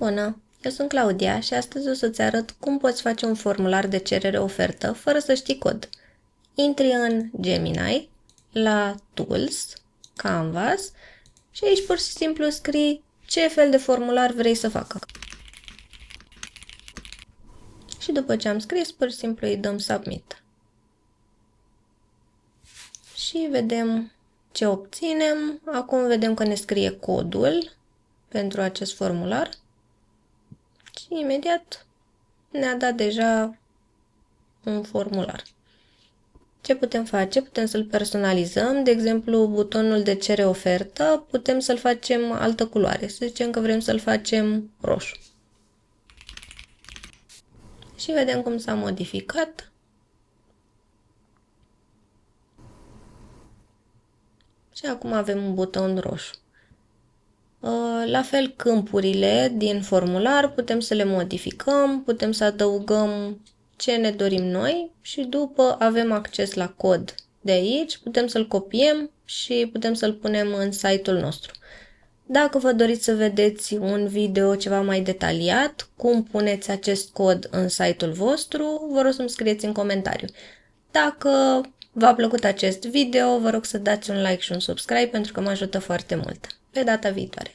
Bună, eu sunt Claudia și astăzi o să-ți arăt cum poți face un formular de cerere-ofertă fără să știi cod. Intri în Gemini, la Tools, Canvas și aici pur și simplu scrii ce fel de formular vrei să facă. Și după ce am scris, pur și simplu îi dăm Submit. Și vedem ce obținem. Acum vedem că ne scrie codul pentru acest formular. Și imediat ne-a dat deja un formular. Ce putem face? Putem să-l personalizăm, de exemplu, butonul de cere ofertă, putem să-l facem altă culoare. Să zicem că vrem să-l facem roșu. Și vedem cum s-a modificat. Și acum avem un buton roșu. La fel, câmpurile din formular putem să le modificăm, putem să adăugăm ce ne dorim noi și după avem acces la cod de aici, putem să-l copiem și putem să-l punem în site-ul nostru. Dacă vă doriți să vedeți un video ceva mai detaliat, cum puneți acest cod în site-ul vostru, vă rog să-mi scrieți în comentariu. Dacă v-a plăcut acest video, vă rog să dați un like și un subscribe pentru că mă ajută foarte mult. Pe data viitoare!